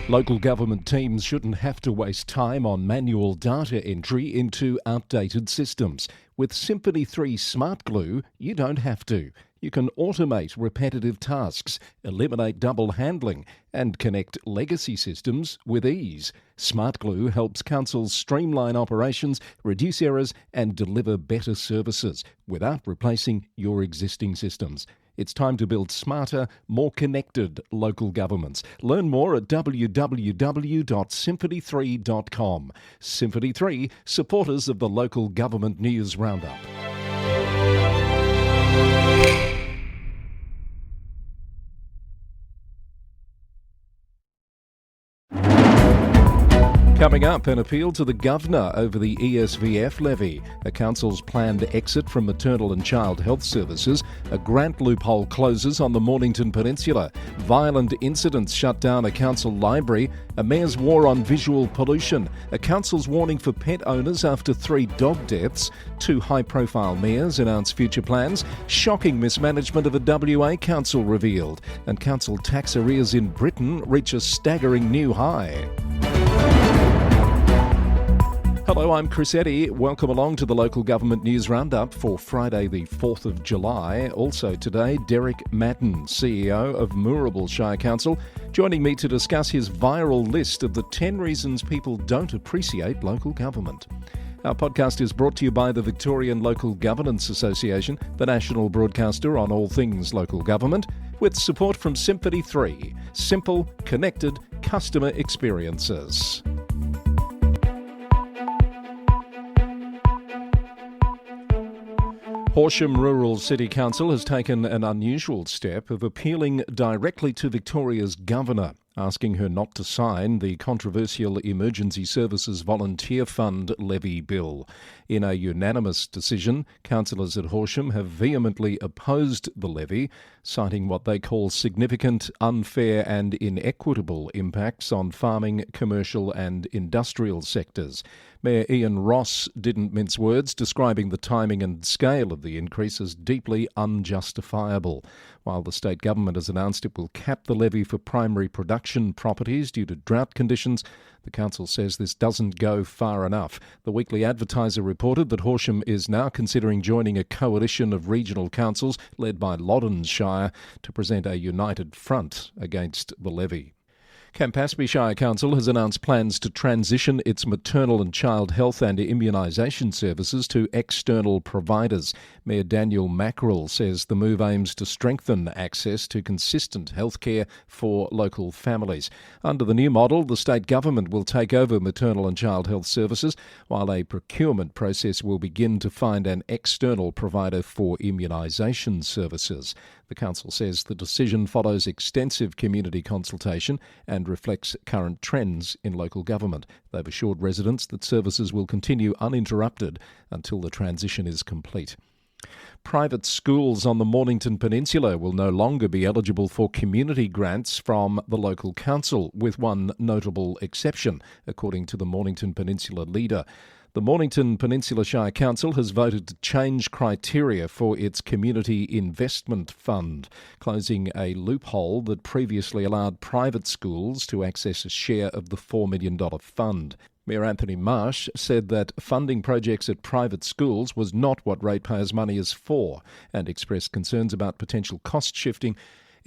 Local government teams shouldn't have to waste time on manual data entry into outdated systems. With Symphony 3 Smart Glue, you don't have to. You can automate repetitive tasks, eliminate double handling, and connect legacy systems with ease. Smart Glue helps councils streamline operations, reduce errors, and deliver better services without replacing your existing systems. It's time to build smarter, more connected local governments. Learn more at www.symphony3.com. Symphony 3, supporters of the Local Government News Roundup. Coming up, an appeal to the Governor over the ESVF levy, the Council's planned exit from maternal and child health services, a grant loophole closes on the Mornington Peninsula, violent incidents shut down a council library, a mayor's war on visual pollution, a council's warning for pet owners after 3 dog deaths, 2 high-profile mayors announce future plans, shocking mismanagement of a WA council revealed, and council tax arrears in Britain reach a staggering new high. Hello, I'm Chris Eddy. Welcome along to the Local Government News Roundup for Friday the 4th of July. Also today, Derek Madden, CEO of Moorabool Shire Council, joining me to discuss his viral list of the 10 reasons people don't appreciate local government. Our podcast is brought to you by the Victorian Local Governance Association, the national broadcaster on all things local government, with support from Symphony 3, simple, connected customer experiences. Horsham Rural City Council has taken an unusual step of appealing directly to Victoria's Governor, asking her not to sign the controversial Emergency Services Volunteer Fund levy bill. In a unanimous decision, councillors at Horsham have vehemently opposed the levy, citing what they call significant, unfair and inequitable impacts on farming, commercial and industrial sectors. Mayor Ian Ross didn't mince words, describing the timing and scale of the increase as deeply unjustifiable. While the state government has announced it will cap the levy for primary production properties due to drought conditions, the council says this doesn't go far enough. The Weekly Advertiser reported that Horsham is now considering joining a coalition of regional councils led by Loddon's Shire to present a united front against the levy. Campaspe Shire Council has announced plans to transition its maternal and child health and immunisation services to external providers. Mayor Daniel Mackerel says the move aims to strengthen access to consistent healthcare for local families. Under the new model, the state government will take over maternal and child health services, while a procurement process will begin to find an external provider for immunisation services. The council says the decision follows extensive community consultation and reflects current trends in local government. They've assured residents that services will continue uninterrupted until the transition is complete. Private schools on the Mornington Peninsula will no longer be eligible for community grants from the local council, with one notable exception, according to the Mornington Peninsula leader. The Mornington Peninsula Shire Council has voted to change criteria for its Community Investment Fund, closing a loophole that previously allowed private schools to access a share of the $4 million fund. Mayor Anthony Marsh said that funding projects at private schools was not what ratepayers' money is for, and expressed concerns about potential cost shifting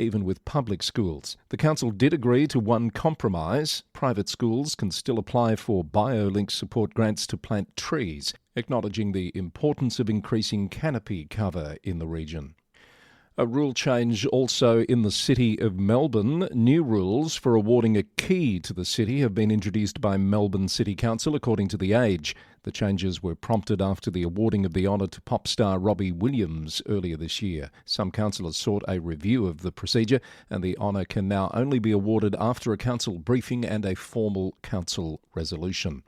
even with public schools. The council did agree to one compromise. Private schools can still apply for BioLink support grants to plant trees, acknowledging the importance of increasing canopy cover in the region. A rule change also in the City of Melbourne. New rules for awarding a key to the city have been introduced by Melbourne City Council, according to The Age. The changes were prompted after the awarding of the honour to pop star Robbie Williams earlier this year. Some councillors sought a review of the procedure, and the honour can now only be awarded after a council briefing and a formal council resolution.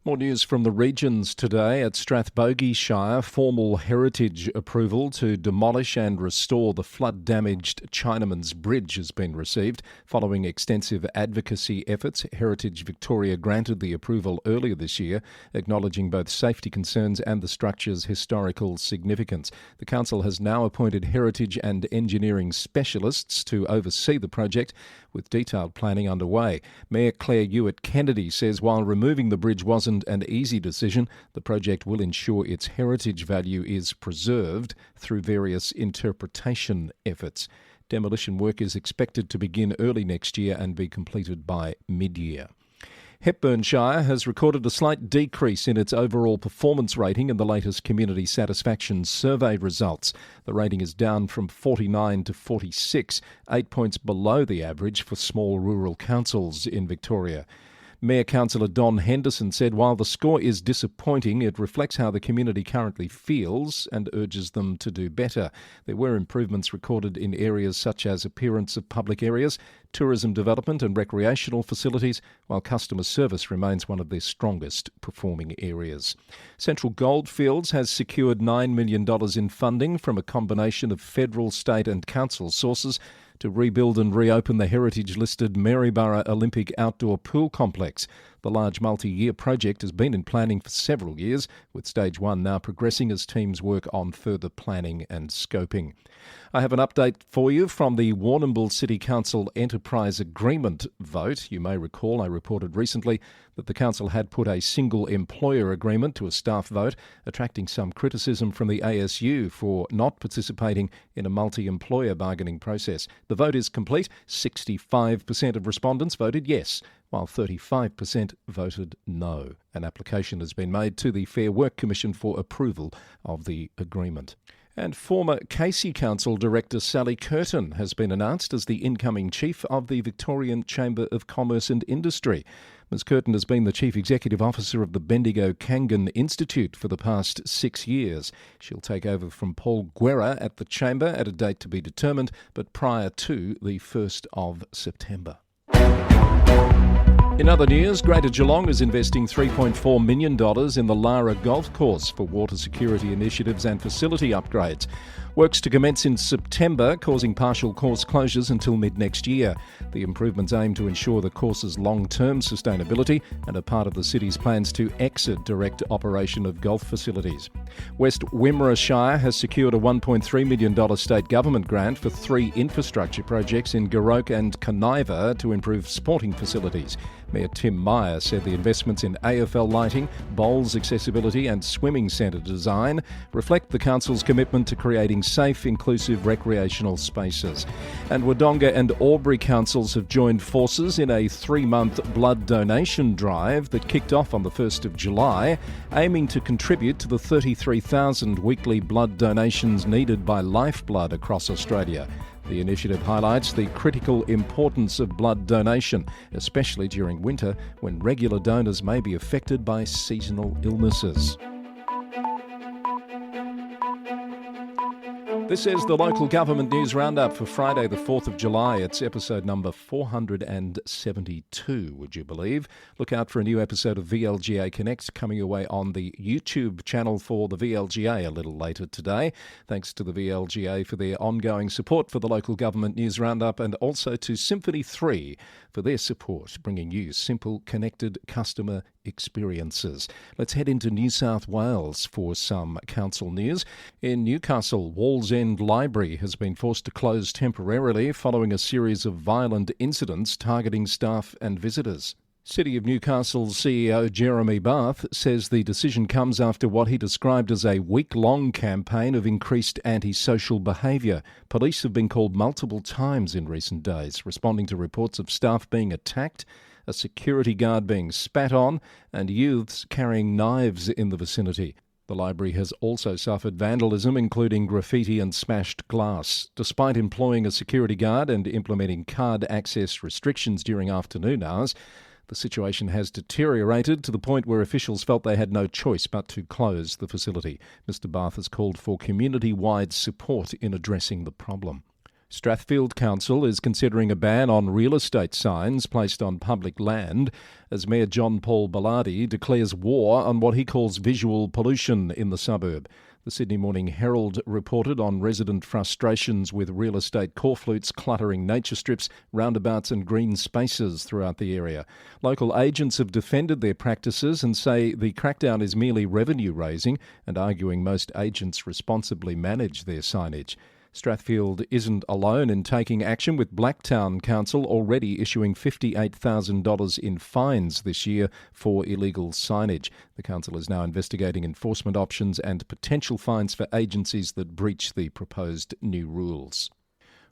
More news from the regions today. At Strathbogie Shire, formal heritage approval to demolish and restore the flood-damaged Chinaman's Bridge has been received. Following extensive advocacy efforts, Heritage Victoria granted the approval earlier this year, acknowledging both safety concerns and the structure's historical significance. The council has now appointed heritage and engineering specialists to oversee the project, with detailed planning underway. Mayor Claire Hewitt-Kennedy says while removing the bridge wasn't an easy decision, the project will ensure its heritage value is preserved through various interpretation efforts. Demolition work is expected to begin early next year and be completed by mid-year. Hepburn-Shire has recorded a slight decrease in its overall performance rating in the latest Community Satisfaction Survey results. The rating is down from 49 to 46, 8 points below the average for small rural councils in Victoria. Mayor Councillor Don Henderson said while the score is disappointing, it reflects how the community currently feels and urges them to do better. There were improvements recorded in areas such as appearance of public areas, tourism development and recreational facilities, while customer service remains one of their strongest performing areas. Central Goldfields has secured $9 million in funding from a combination of federal, state and council sources to rebuild and reopen the heritage-listed Maryborough Olympic Outdoor Pool Complex. The large multi-year project has been in planning for several years, with Stage 1 now progressing as teams work on further planning and scoping. I have an update for you from the Warrnambool City Council Enterprise Agreement vote. You may recall I reported recently that the council had put a single employer agreement to a staff vote, attracting some criticism from the ASU for not participating in a multi-employer bargaining process. The vote is complete. 65% of respondents voted yes, while 35% voted no. An application has been made to the Fair Work Commission for approval of the agreement. And former Casey Council Director Sally Curtin has been announced as the incoming Chief of the Victorian Chamber of Commerce and Industry. Ms Curtin has been the Chief Executive Officer of the Bendigo Kangan Institute for the past 6 years. She'll take over from Paul Guerra at the Chamber at a date to be determined, but prior to the 1st of September. In other news, Greater Geelong is investing $3.4 million in the Lara Golf Course for water security initiatives and facility upgrades. Works to commence in September, causing partial course closures until mid-next year. The improvements aim to ensure the course's long-term sustainability and are part of the city's plans to exit direct operation of golf facilities. West Wimmera Shire has secured a $1.3 million state government grant for 3 infrastructure projects in Garoke and Kaniva to improve sporting facilities. Mayor Tim Meyer said the investments in AFL lighting, bowls accessibility and swimming centre design reflect the council's commitment to creating safe, inclusive recreational spaces. And Wodonga and Albury councils have joined forces in a 3-month blood donation drive that kicked off on the 1st of July, aiming to contribute to the 33,000 weekly blood donations needed by Lifeblood across Australia. The initiative highlights the critical importance of blood donation, especially during winter when regular donors may be affected by seasonal illnesses. This is the Local Government News Roundup for Friday the 4th of July. It's episode number 472, would you believe? Look out for a new episode of VLGA Connect coming your way on the YouTube channel for the VLGA a little later today. Thanks to the VLGA for their ongoing support for the Local Government News Roundup and also to Symphony 3 for their support, bringing you simple, connected customer experiences. Let's head into New South Wales for some council news. In Newcastle, Wallsend Library has been forced to close temporarily following a series of violent incidents targeting staff and visitors. City of Newcastle's CEO Jeremy Barth says the decision comes after what he described as a week-long campaign of increased antisocial behaviour. Police have been called multiple times in recent days, responding to reports of staff being attacked, a security guard being spat on, and youths carrying knives in the vicinity. The library has also suffered vandalism, including graffiti and smashed glass. Despite employing a security guard and implementing card access restrictions during afternoon hours, the situation has deteriorated to the point where officials felt they had no choice but to close the facility. Mr Barth has called for community-wide support in addressing the problem. Strathfield Council is considering a ban on real estate signs placed on public land as Mayor John Paul Bellardi declares war on what he calls visual pollution in the suburb. The Sydney Morning Herald reported on resident frustrations with real estate corflutes cluttering nature strips, roundabouts and green spaces throughout the area. Local agents have defended their practices and say the crackdown is merely revenue-raising and arguing most agents responsibly manage their signage. Strathfield isn't alone in taking action, with Blacktown Council already issuing $58,000 in fines this year for illegal signage. The council is now investigating enforcement options and potential fines for agencies that breach the proposed new rules.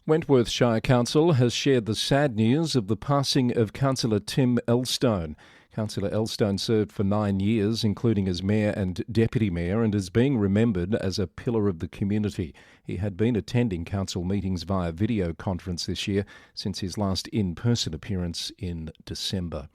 Wentworth Shire Council has shared the sad news of the passing of Councillor Tim Elstone. Councillor Elstone served for 9 years, including as Mayor and Deputy Mayor, and is being remembered as a pillar of the community. He had been attending council meetings via video conference this year since his last in-person appearance in December.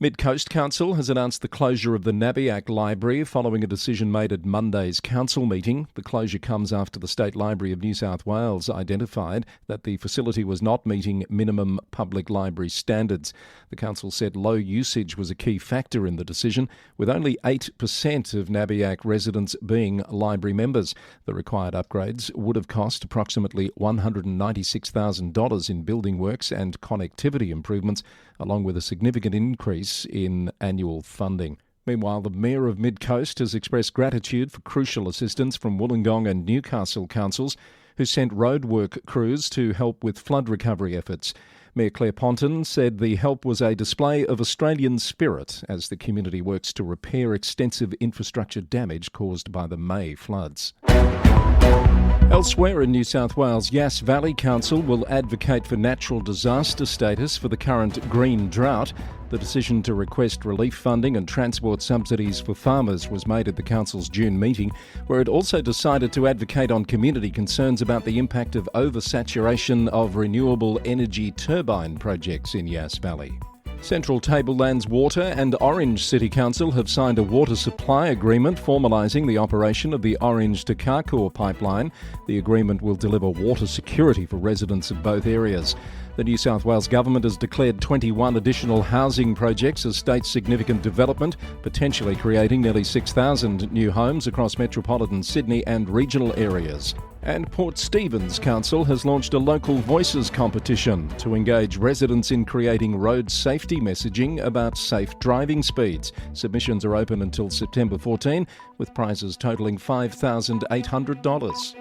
Mid-Coast Council has announced the closure of the Nabiac Library following a decision made at Monday's council meeting. The closure comes after the State Library of New South Wales identified that the facility was not meeting minimum public library standards. The council said low usage was a key factor in the decision, with only 8% of Nabiac residents being library members. The required upgrades would have cost approximately $196,000 in building works and connectivity improvements, along with a significant increase in annual funding. Meanwhile, the Mayor of Mid-Coast has expressed gratitude for crucial assistance from Wollongong and Newcastle councils, who sent roadwork crews to help with flood recovery efforts. Mayor Claire Ponton said the help was a display of Australian spirit as the community works to repair extensive infrastructure damage caused by the May floods. Elsewhere in New South Wales, Yass Valley Council will advocate for natural disaster status for the current green drought. The decision to request relief funding and transport subsidies for farmers was made at the council's June meeting, where it also decided to advocate on community concerns about the impact of oversaturation of renewable energy turbine projects in Yass Valley. Central Tablelands Water and Orange City Council have signed a water supply agreement formalising the operation of the Orange to Carcoar pipeline. The agreement will deliver water security for residents of both areas. The New South Wales Government has declared 21 additional housing projects as state significant development, potentially creating nearly 6,000 new homes across metropolitan Sydney and regional areas. And Port Stephens Council has launched a Local Voices competition to engage residents in creating road safety messaging about safe driving speeds. Submissions are open until September 14, with prizes totalling $5,800.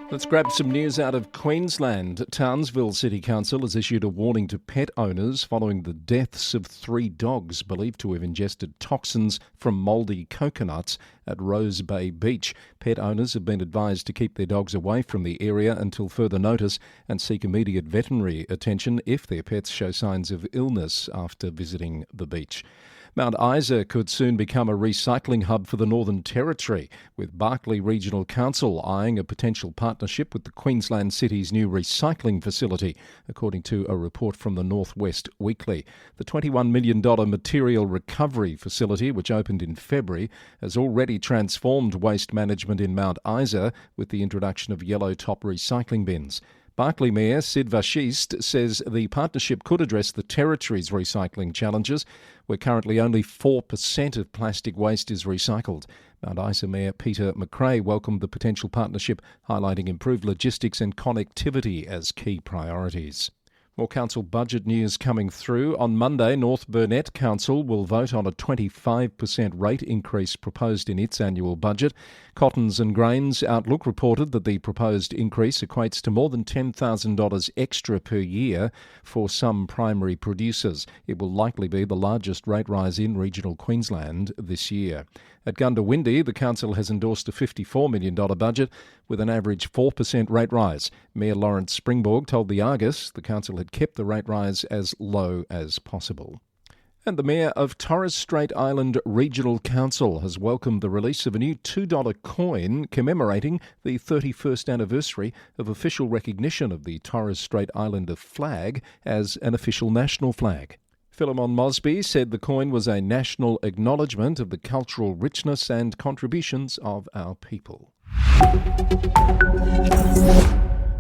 Let's grab some news out of Queensland. Townsville City Council has issued a warning to pet owners following the deaths of 3 dogs believed to have ingested toxins from mouldy coconuts at Rose Bay Beach. Pet owners have been advised to keep their dogs away from the area until further notice and seek immediate veterinary attention if their pets show signs of illness after visiting the beach. Mount Isa could soon become a recycling hub for the Northern Territory, with Barkly Regional Council eyeing a potential partnership with the Queensland City's new recycling facility, according to a report from the North West Weekly. The $21 million material recovery facility, which opened in February, has already transformed waste management in Mount Isa with the introduction of yellow top recycling bins. Barkly Mayor Sid Vashist says the partnership could address the Territory's recycling challenges, where currently only 4% of plastic waste is recycled. Mount Isa Mayor Peter McRae welcomed the potential partnership, highlighting improved logistics and connectivity as key priorities. More council budget news coming through. On Monday, North Burnett Council will vote on a 25% rate increase proposed in its annual budget. Cottons and Grains Outlook reported that the proposed increase equates to more than $10,000 extra per year for some primary producers. It will likely be the largest rate rise in regional Queensland this year. At Goondiwindi, the council has endorsed a $54 million budget with an average 4% rate rise. Mayor Lawrence Springborg told the Argus the council had kept the rate rise as low as possible. And the Mayor of Torres Strait Island Regional Council has welcomed the release of a new $2 coin commemorating the 31st anniversary of official recognition of the Torres Strait Islander flag as an official national flag. Philemon Mosby said the coin was a national acknowledgement of the cultural richness and contributions of our people.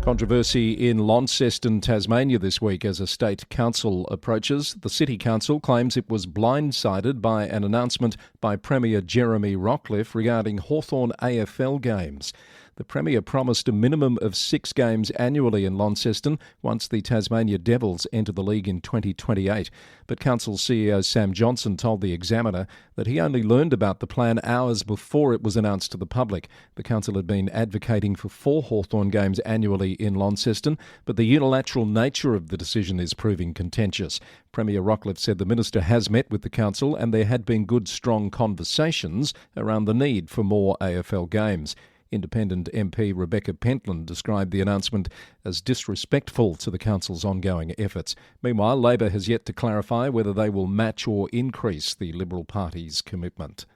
Controversy in Launceston, Tasmania this week as a state council approaches. The City Council claims it was blindsided by an announcement by Premier Jeremy Rockliff regarding Hawthorn AFL games. The Premier promised a minimum of 6 games annually in Launceston once the Tasmania Devils enter the league in 2028. But Council CEO Sam Johnson told the Examiner that he only learned about the plan hours before it was announced to the public. The Council had been advocating for 4 Hawthorn games annually in Launceston, but the unilateral nature of the decision is proving contentious. Premier Rockliff said the Minister has met with the Council and there had been good, strong conversations around the need for more AFL games. Independent MP Rebecca Pentland described the announcement as disrespectful to the Council's ongoing efforts. Meanwhile, Labor has yet to clarify whether they will match or increase the Liberal Party's commitment.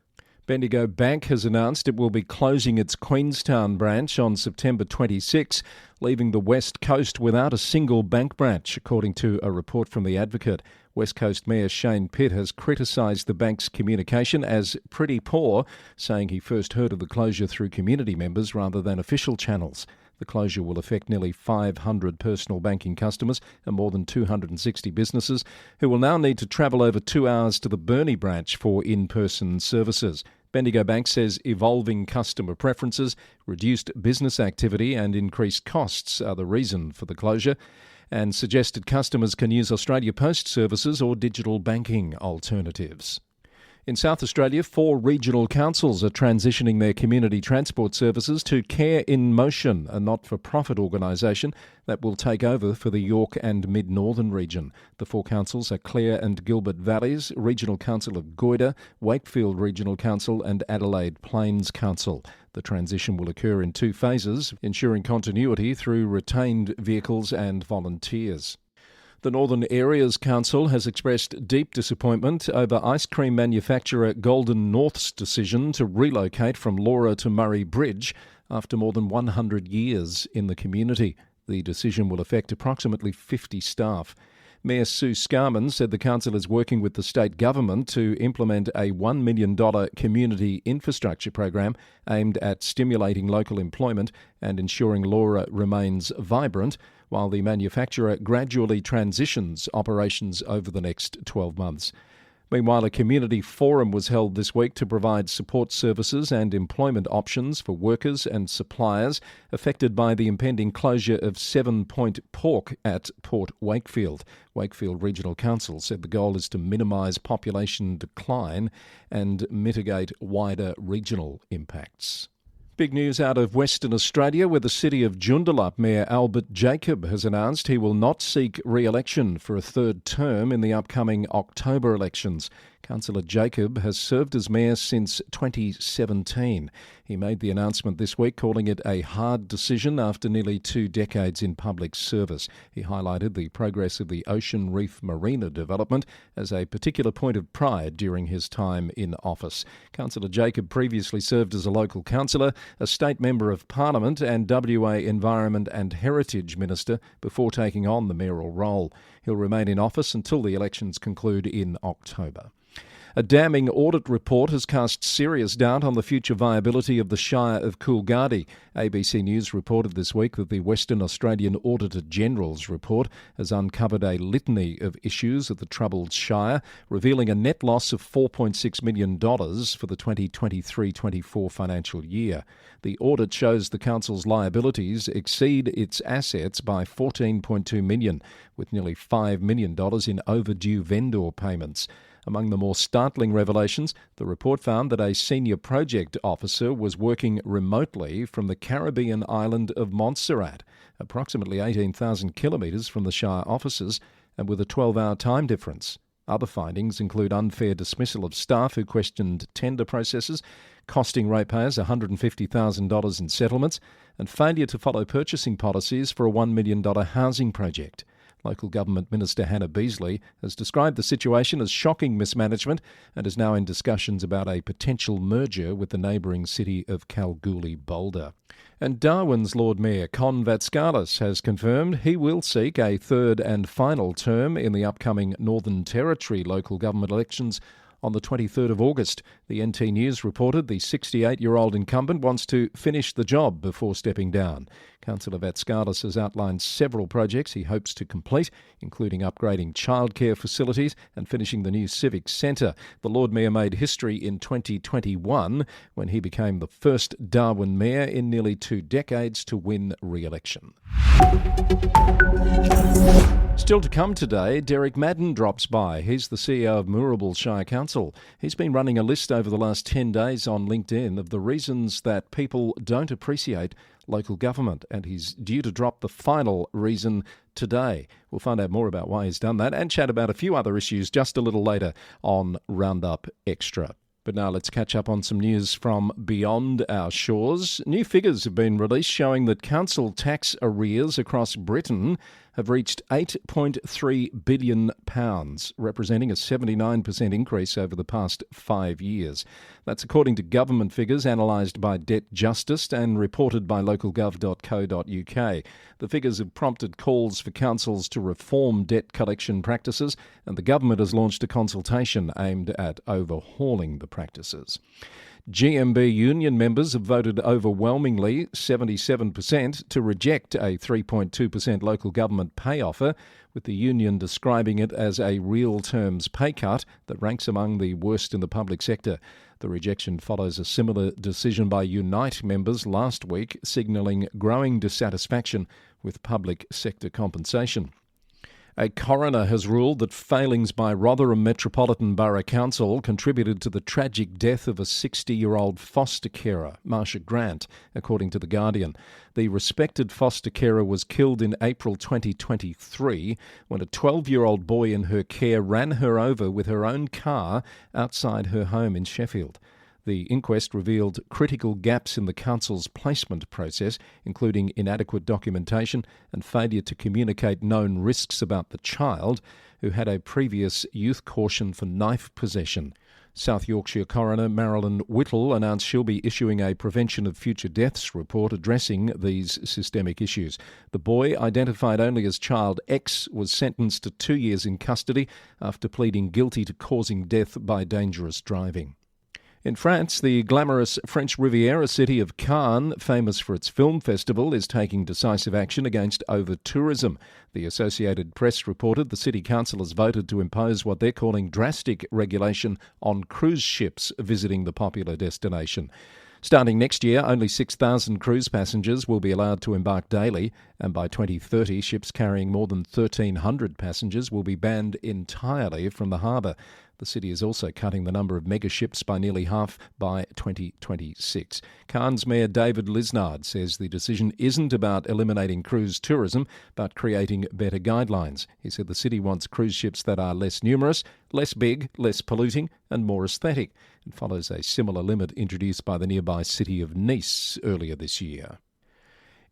Bendigo Bank has announced it will be closing its Queenstown branch on September 26, leaving the West Coast without a single bank branch, according to a report from The Advocate. West Coast Mayor Shane Pitt has criticised the bank's communication as pretty poor, saying he first heard of the closure through community members rather than official channels. The closure will affect nearly 500 personal banking customers and more than 260 businesses, who will now need to travel over 2 hours to the Burnie branch for in-person services. Bendigo Bank says evolving customer preferences, reduced business activity and increased costs are the reason for the closure, and suggested customers can use Australia Post services or digital banking alternatives. In South Australia, 4 regional councils are transitioning their community transport services to Care in Motion, a not-for-profit organisation that will take over for the York and Mid-Northern region. The 4 councils are Clare and Gilbert Valleys, Regional Council of Goyder, Wakefield Regional Council and Adelaide Plains Council. The transition will occur in 2 phases, ensuring continuity through retained vehicles and volunteers. The Northern Areas Council has expressed deep disappointment over ice cream manufacturer Golden North's decision to relocate from Laura to Murray Bridge after more than 100 years in the community. The decision will affect approximately 50 staff. Mayor Sue Scarman said the council is working with the state government to implement a $1 million community infrastructure program aimed at stimulating local employment and ensuring Laura remains vibrant, while the manufacturer gradually transitions operations over the next 12 months. Meanwhile, a community forum was held this week to provide support services and employment options for workers and suppliers affected by the impending closure of 7 Point Pork at Port Wakefield. Wakefield Regional Council said the goal is to minimise population decline and mitigate wider regional impacts. Big news out of Western Australia, where the City of Joondalup Mayor Albert Jacob has announced he will not seek re-election for a 3rd term in the upcoming October elections. Councillor Jacob has served as mayor since 2017. He made the announcement this week, calling it a hard decision after nearly 2 decades in public service. He highlighted the progress of the Ocean Reef Marina development as a particular point of pride during his time in office. Councillor Jacob previously served as a local councillor, a state member of Parliament and WA Environment and Heritage Minister before taking on the mayoral role. He'll remain in office until the elections conclude in October. A damning audit report has cast serious doubt on the future viability of the Shire of Coolgardie. ABC News reported this week that the Western Australian Auditor General's report has uncovered a litany of issues at the troubled Shire, revealing a net loss of $4.6 million for the 2023-24 financial year. The audit shows the council's liabilities exceed its assets by $14.2 million, with nearly $5 million in overdue vendor payments. Among the more startling revelations, the report found that a senior project officer was working remotely from the Caribbean island of Montserrat, approximately 18,000 kilometres from the Shire offices, and with a 12-hour time difference. Other findings include unfair dismissal of staff who questioned tender processes, costing ratepayers $150,000 in settlements, and failure to follow purchasing policies for a $1 million housing project. Local Government Minister Hannah Beazley has described the situation as shocking mismanagement and is now in discussions about a potential merger with the neighbouring city of Kalgoorlie-Boulder. And Darwin's Lord Mayor Con Vatskalis has confirmed he will seek a 3rd and final term in the upcoming Northern Territory local government elections on the 23rd of August. The NT News reported the 68-year-old incumbent wants to finish the job before stepping down. Councillor Vatskalis has outlined several projects he hopes to complete, including upgrading childcare facilities and finishing the new Civic Centre. The Lord Mayor made history in 2021 when he became the first Darwin Mayor in nearly 2 decades to win re-election. Still to come today, Derek Madden drops by. He's the CEO of Moorabool Shire Council. He's been running a list over the last 10 days on LinkedIn of the reasons that people don't appreciate local government, and he's due to drop the final reason today. We'll find out more about why he's done that and chat about a few other issues just a little later on Roundup Extra. But now let's catch up on some news from beyond our shores. New figures have been released showing that council tax arrears across Britain have reached £8.3 billion, representing a 79% increase over the past 5 years. That's according to government figures analysed by Debt Justice and reported by localgov.co.uk. The figures have prompted calls for councils to reform debt collection practices, and the government has launched a consultation aimed at overhauling the practices. GMB union members have voted overwhelmingly, 77%, to reject a 3.2% local government pay offer, with the union describing it as a real terms pay cut that ranks among the worst in the public sector. The rejection follows a similar decision by Unite members last week, signalling growing dissatisfaction with public sector compensation. A coroner has ruled that failings by Rotherham Metropolitan Borough Council contributed to the tragic death of a 60-year-old foster carer, Marsha Grant, according to The Guardian. The respected foster carer was killed in April 2023 when a 12-year-old boy in her care ran her over with her own car outside her home in Sheffield. The inquest revealed critical gaps in the council's placement process, including inadequate documentation and failure to communicate known risks about the child, who had a previous youth caution for knife possession. South Yorkshire coroner Marilyn Whittle announced she'll be issuing a Prevention of Future Deaths report addressing these systemic issues. The boy, identified only as Child X, was sentenced to 2 years in custody after pleading guilty to causing death by dangerous driving. In France, the glamorous French Riviera city of Cannes, famous for its film festival, is taking decisive action against over-tourism. The Associated Press reported the city council has voted to impose what they're calling drastic regulation on cruise ships visiting the popular destination. Starting next year, only 6,000 cruise passengers will be allowed to embark daily, and by 2030, ships carrying more than 1,300 passengers will be banned entirely from the harbour. The city is also cutting the number of megaships by nearly half by 2026. Cannes Mayor David Lisnard says the decision isn't about eliminating cruise tourism, but creating better guidelines. He said the city wants cruise ships that are less numerous, less big, less polluting, and more aesthetic. It follows a similar limit introduced by the nearby city of Nice earlier this year.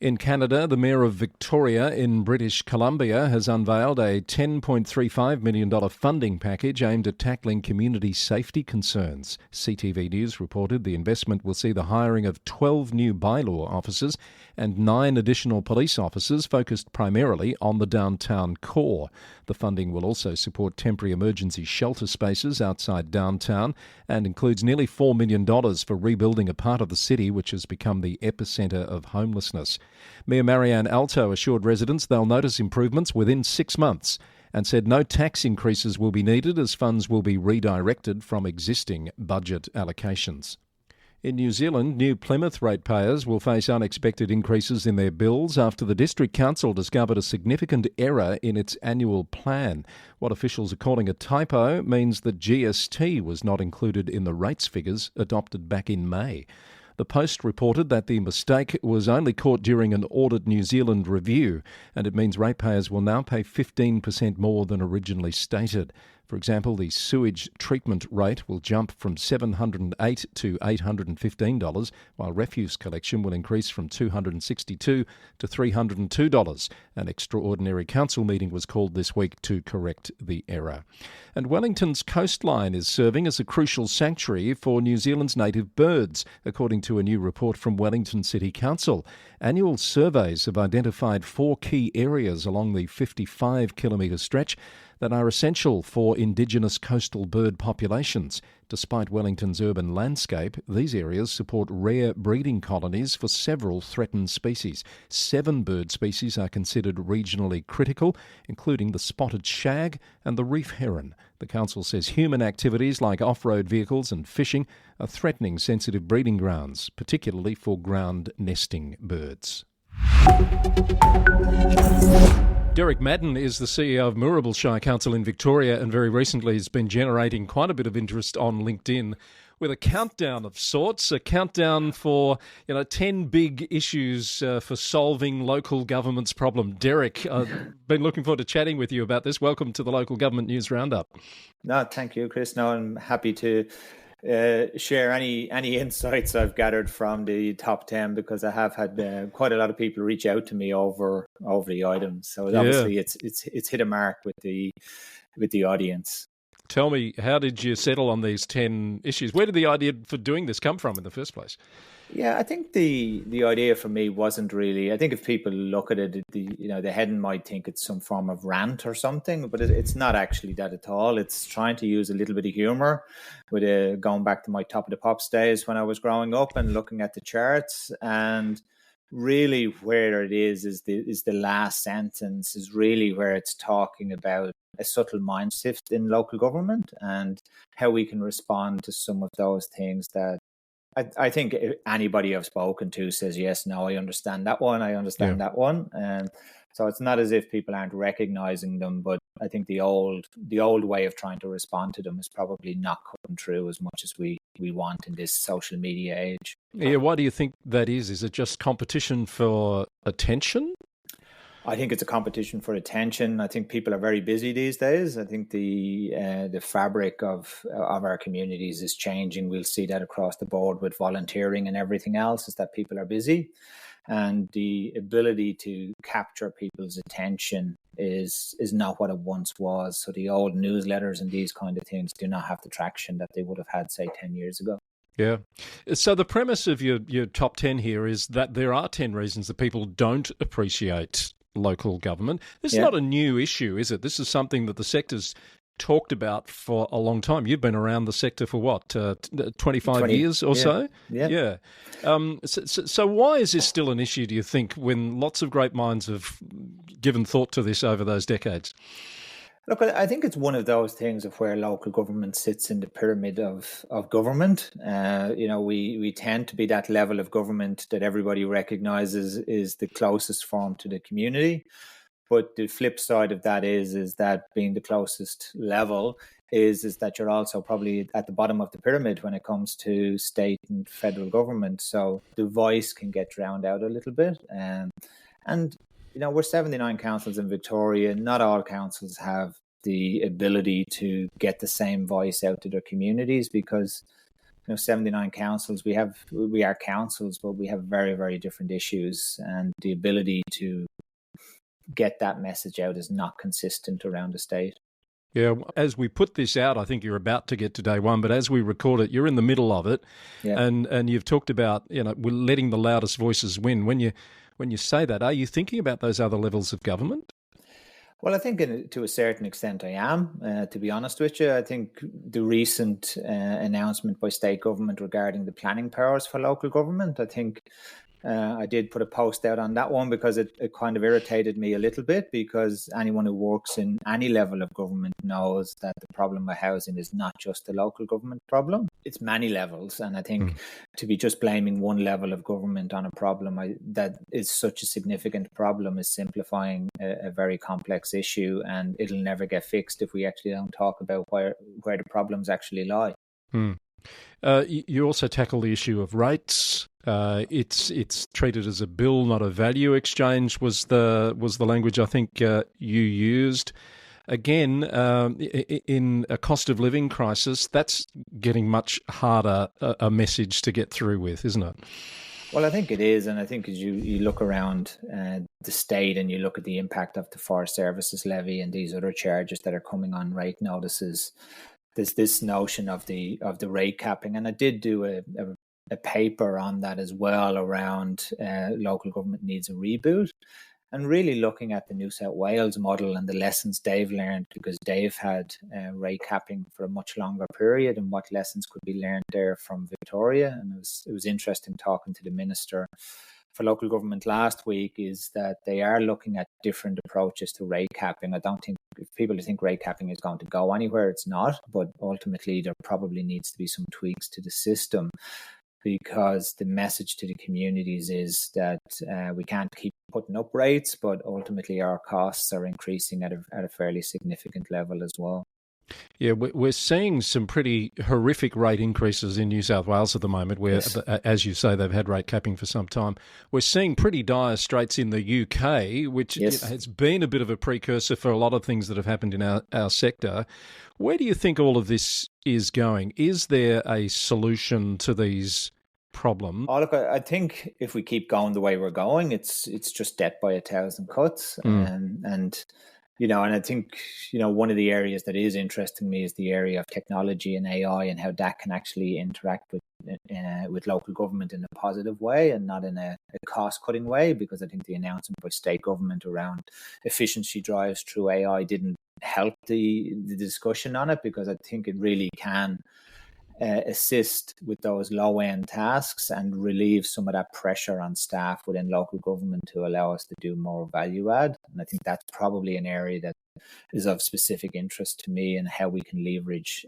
In Canada, the Mayor of Victoria in British Columbia has unveiled a $10.35 million funding package aimed at tackling community safety concerns. CTV News reported the investment will see the hiring of 12 new bylaw officers and 9 additional police officers focused primarily on the downtown core. The funding will also support temporary emergency shelter spaces outside downtown and includes nearly $4 million for rebuilding a part of the city which has become the epicentre of homelessness. Mayor Marianne Alto assured residents they'll notice improvements within 6 months and said no tax increases will be needed as funds will be redirected from existing budget allocations. In New Zealand, new Plymouth ratepayers will face unexpected increases in their bills after the District Council discovered a significant error in its annual plan. What officials are calling a typo means that GST was not included in the rates figures adopted back in May. The Post reported that the mistake was only caught during an Audit New Zealand review, and it means ratepayers will now pay 15% more than originally stated. For example, the sewage treatment rate will jump from $708 to $815, while refuse collection will increase from $262 to $302. An extraordinary council meeting was called this week to correct the error. And Wellington's coastline is serving as a crucial sanctuary for New Zealand's native birds, according to a new report from Wellington City Council. Annual surveys have identified 4 key areas along the 55-kilometre stretch that are essential for Indigenous coastal bird populations. Despite Wellington's urban landscape, these areas support rare breeding colonies for several threatened species. 7 bird species are considered regionally critical, including the spotted shag and the reef heron. The council says human activities like off-road vehicles and fishing are threatening sensitive breeding grounds, particularly for ground nesting birds. Derek Madden is the CEO of Moorabool Shire Council in Victoria, and very recently has been generating quite a bit of interest on LinkedIn with a countdown of sorts, a countdown for 10 big issues for solving local government's problem. Derek, I've been looking forward to chatting with you about this. Welcome to the Local Government News Roundup. No, thank you, Chris. No, I'm happy to share any insights I've gathered from the top 10, because I have had quite a lot of people reach out to me over the items. So obviously it's hit a mark with the audience. Tell me, how did you settle on these 10 issues? Where did the idea for doing this come from in the first place? Yeah, I think the idea for me wasn't really. I think if people look at it, the heading might think it's some form of rant or something, but it's not actually that at all. It's trying to use a little bit of humour, with going back to my Top of the Pops days when I was growing up and looking at the charts. And really, where it is the last sentence is really where it's talking about a subtle mind shift in local government and how we can respond to some of those things that I think anybody I've spoken to says, yes, no, I understand that one. I understand that one. So it's not as if people aren't recognizing them, but I think the old way of trying to respond to them is probably not coming through as much as we want in this social media age. Yeah, why do you think that is? Is it just competition for attention? I think it's a competition for attention. I think people are very busy these days. I think the fabric of our communities is changing. We'll see that across the board with volunteering and everything else, is that people are busy. And the ability to capture people's attention is not what it once was. So the old newsletters and these kind of things do not have the traction that they would have had, say, 10 years ago. Yeah. So the premise of your top 10 here is that there are 10 reasons that people don't appreciate local government. This is not a new issue, is it? This is something that the sector's talked about for a long time. You've been around the sector for what, 25 years or so? Yeah. So why is this still an issue, do you think, when lots of great minds have given thought to this over those decades? Look, I think it's one of those things of where local government sits in the pyramid of government. We tend to be that level of government that everybody recognises is the closest form to the community. But the flip side of that is that being the closest level is that you're also probably at the bottom of the pyramid when it comes to state and federal government. So the voice can get drowned out a little bit. And we're 79 councils in Victoria. Not all councils have the ability to get the same voice out to their communities, because 79 councils, we are councils, but we have very, very different issues, and the ability to get that message out is not consistent around the state. Yeah, as we put this out, I think you're about to get to day one, but as we record it, you're in the middle of it, and you've talked about we're letting the loudest voices win. When you say that, are you thinking about those other levels of government? Well, I think to a certain extent I am, to be honest with you. I think the recent announcement by state government regarding the planning powers for local government, I think I did put a post out on that one because it kind of irritated me a little bit, because anyone who works in any level of government knows that the problem with housing is not just the local government problem. It's many levels. And I think to be just blaming one level of government on a problem that is such a significant problem is simplifying a very complex issue, and it'll never get fixed if we actually don't talk about where the problems actually lie. You also tackle the issue of rates. It's treated as a bill, not a value exchange. Was the language I think you used. Again, in a cost of living crisis, that's getting much harder a message to get through with, isn't it? Well, I think it is, and I think as you look around the state and you look at the impact of the Forest Services Levy and these other charges that are coming on rate notices, there's this notion of the rate capping, and I did do a paper on that as well around local government needs a reboot. and really looking at the New South Wales model and the lessons they've learned, because they've had rate capping for a much longer period, and what lessons could be learned there from Victoria. And it was interesting talking to the Minister for Local Government last week, is that they are looking at different approaches to rate capping. I don't think, if people think rate capping is going to go anywhere, it's not, but ultimately there probably needs to be some tweaks to the system, because the message to the communities is that we can't keep putting up rates, but ultimately our costs are increasing at a fairly significant level as well. Yeah, we're seeing some pretty horrific rate increases in New South Wales at the moment, where, yes, as you say, they've had rate capping for some time. We're seeing pretty dire straits in the UK, which, yes, has been a bit of a precursor for a lot of things that have happened in our sector. Where do you think all of this is going? Is there a solution to these problems? Oh, look, I think if we keep going the way we're going, it's just death by 1,000 cuts. And and I think, one of the areas that is interesting me is the area of technology and AI, and how that can actually interact with local government in a positive way and not in a cost-cutting way, because I think the announcement by state government around efficiency drives through AI didn't help the discussion on it, because I think it really can assist with those low-end tasks and relieve some of that pressure on staff within local government to allow us to do more value add. And I think that's probably an area that is of specific interest to me, and how we can leverage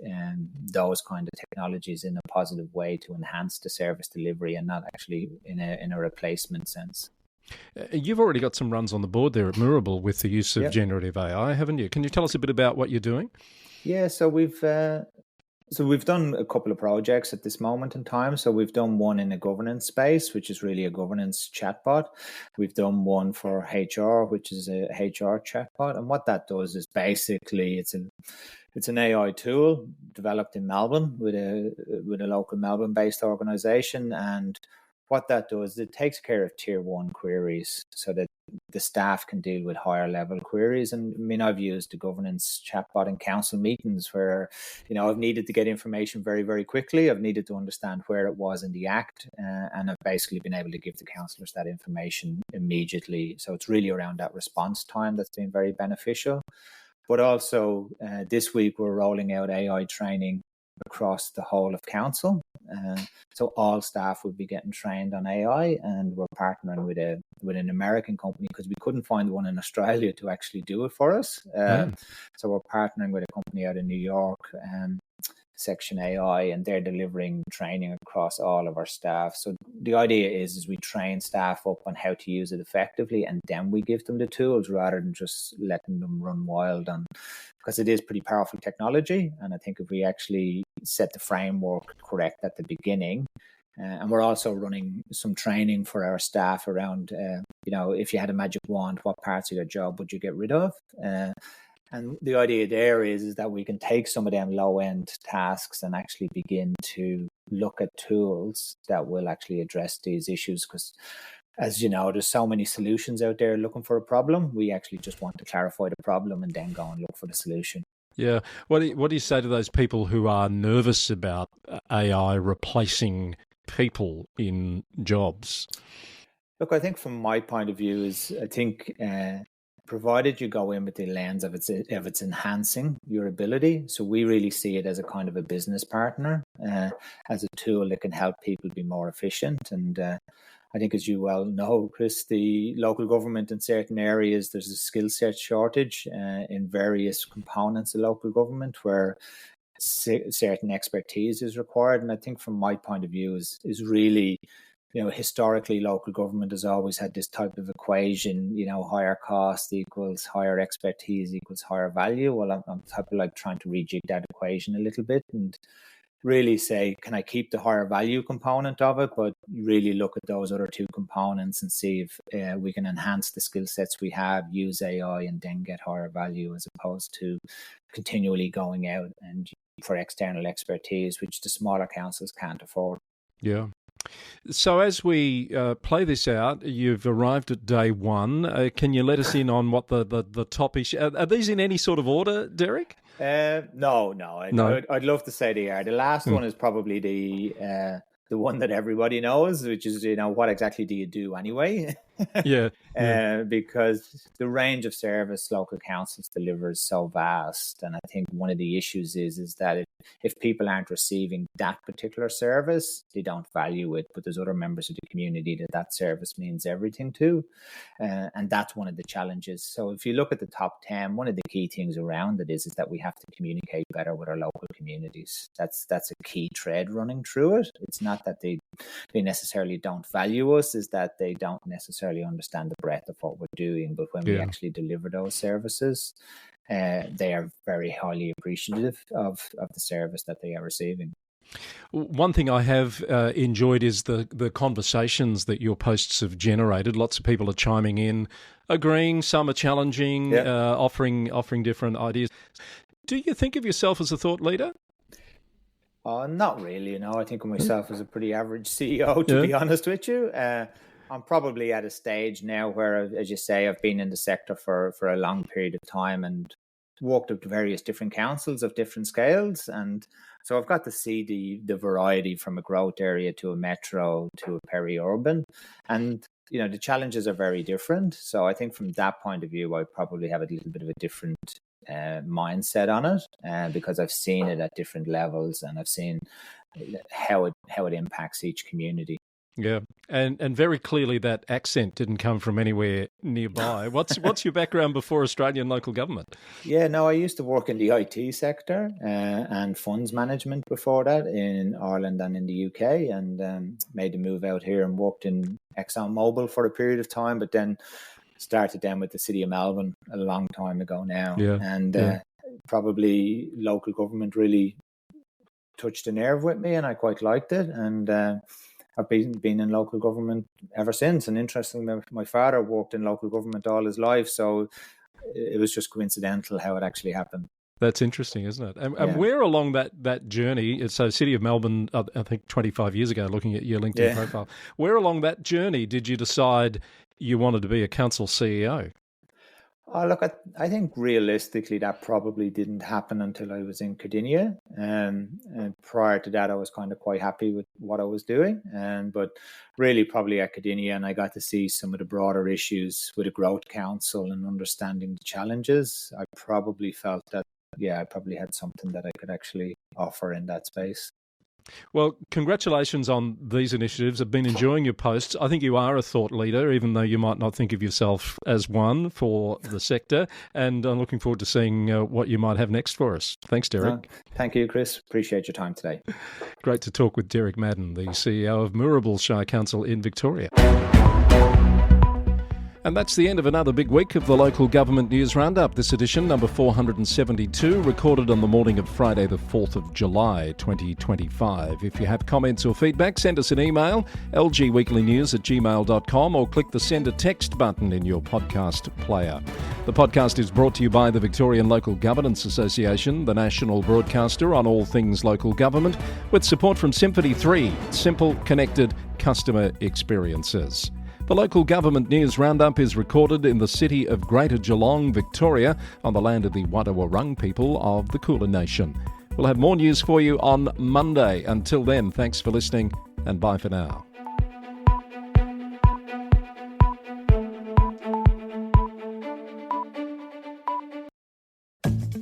those kind of technologies in a positive way to enhance the service delivery, and not actually in a replacement sense. You've already got some runs on the board there at Moorabool with the use of generative AI, haven't you? Can you tell us a bit about what you're doing? Yeah, so we've done a couple of projects at this moment in time. So we've done one in a governance space, which is really a governance chatbot. We've done one for HR, which is a HR chatbot. And what that does is basically it's an AI tool developed in Melbourne with a local Melbourne-based organisation. And what that does is it takes care of tier 1 queries, so that the staff can deal with higher level queries. And I mean, I've used the governance chatbot in council meetings where, I've needed to get information very, very quickly. I've needed to understand where it was in the act, and I've basically been able to give the councillors that information immediately. So it's really around that response time that's been very beneficial. But also this week we're rolling out AI training across the whole of council. So all staff will be getting trained on AI, and we're partnering with an American company, because we couldn't find one in Australia to actually do it for us. So we're partnering with a company out of New York, Section AI, and they're delivering training across all of our staff. So the idea is we train staff up on how to use it effectively, and then we give them the tools rather than just letting them run wild on, because it is pretty powerful technology. And I think if we actually set the framework correct at the beginning, and we're also running some training for our staff around, if you had a magic wand, what parts of your job would you get rid of? And the idea there is that we can take some of them low-end tasks and actually begin to look at tools that will actually address these issues. Because, as you know, there's so many solutions out there looking for a problem. We actually just want to clarify the problem and then go and look for the solution. Yeah. What do you say to those people who are nervous about AI replacing people in jobs? Look, I think from my point of view is, I think provided you go in with the lens of it's enhancing your ability. So we really see it as a kind of a business partner, as a tool that can help people be more efficient. And I think, as you well know, Chris, the local government in certain areas, there's a skill set shortage in various components of local government where certain expertise is required. And I think from my point of view is really, historically, local government has always had this type of equation, higher cost equals higher expertise equals higher value. Well, I'm type of like trying to rejig that equation a little bit and really say, can I keep the higher value component of it, but really look at those other two components and see if we can enhance the skill sets we have, use AI, and then get higher value, as opposed to continually going out and for external expertise, which the smaller councils can't afford. Yeah. So as we play this out, you've arrived at day one. Can you let us in on what the top issue? Are these in any sort of order, Derek? No. I'd love to say they are. The last one is probably the one that everybody knows, which is, what exactly do you do anyway? because the range of service local councils deliver is so vast. And I think one of the issues is that if people aren't receiving that particular service, they don't value it. But there's other members of the community that service means everything to. And that's one of the challenges. So if you look at the top 10, one of the key things around it is that we have to communicate better with our local communities. That's a key thread running through it. It's not that they necessarily don't value us, is that they don't necessarily understand the breadth of what we're doing. But when we actually deliver those services, they are very highly appreciative of the service that they are receiving. One thing I have enjoyed is the conversations that your posts have generated. Lots of people are chiming in, agreeing, some are challenging, offering different ideas. Do you think of yourself as a thought leader? Not really, I think of myself as a pretty average CEO, to be honest with you. I'm probably at a stage now where, as you say, I've been in the sector for a long period of time and worked up to various different councils of different scales. And so I've got to see the variety from a growth area to a metro to a peri-urban. And, the challenges are very different. So I think from that point of view, I probably have a little bit of a different mindset on it, because I've seen it at different levels and I've seen how it impacts each community. Yeah, and very clearly that accent didn't come from anywhere nearby. What's your background before Australian local government? Yeah, no, I used to work in the IT sector and funds management before that in Ireland and in the UK, and made the move out here and worked in ExxonMobil for a period of time, but then started then with the City of Melbourne a long time ago now. Probably local government really touched a nerve with me and I quite liked it. And I've been in local government ever since. And interestingly, my father worked in local government all his life. So it was just coincidental how it actually happened. That's interesting, isn't it? And where along that journey, so City of Melbourne, I think 25 years ago, looking at your LinkedIn profile, where along that journey did you decide you wanted to be a council CEO? Oh, look, I think realistically that probably didn't happen until I was in Cardinia. And prior to that, I was kind of quite happy with what I was doing. but really probably at Cardinia, and I got to see some of the broader issues with a growth council and understanding the challenges. I probably felt that, I probably had something that I could actually offer in that space. Well, congratulations on these initiatives. I've been enjoying your posts. I think you are a thought leader, even though you might not think of yourself as one for the sector. And I'm looking forward to seeing what you might have next for us. Thanks, Derek. Thank you, Chris. Appreciate your time today. Great to talk with Derek Madden, the CEO of Moorabool Shire Council in Victoria. And that's the end of another big week of the Local Government News Roundup. This edition, number 472, recorded on the morning of Friday the 4th of July 2025. If you have comments or feedback, send us an email, lgweeklynews@gmail.com, or click the send a text button in your podcast player. The podcast is brought to you by the Victorian Local Governance Association, the national broadcaster on all things local government, with support from Symphony 3, simple, connected customer experiences. The Local Government News Roundup is recorded in the city of Greater Geelong, Victoria, on the land of the Wadawurrung people of the Kulin Nation. We'll have more news for you on Monday. Until then, thanks for listening and bye for now.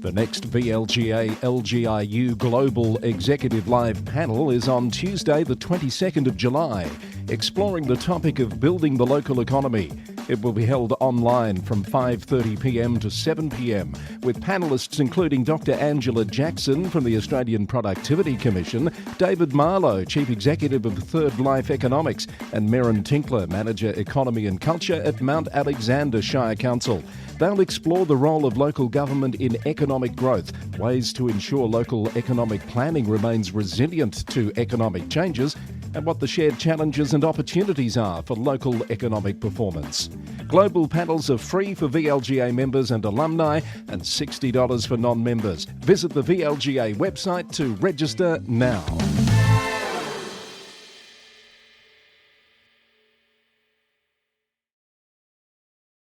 The next VLGA-LGIU Global Executive Live panel is on Tuesday the 22nd of July, exploring the topic of building the local economy. It will be held online from 5:30pm to 7pm, with panellists including Dr. Angela Jackson from the Australian Productivity Commission, David Marlowe, Chief Executive of Third Life Economics, and Merrin Tinkler, Manager Economy and Culture at Mount Alexander Shire Council. They'll explore the role of local government in economic growth, ways to ensure local economic planning remains resilient to economic changes, and what the shared challenges and opportunities are for local economic performance. Global panels are free for VLGA members and alumni and $60 for non-members. Visit the VLGA website to register now.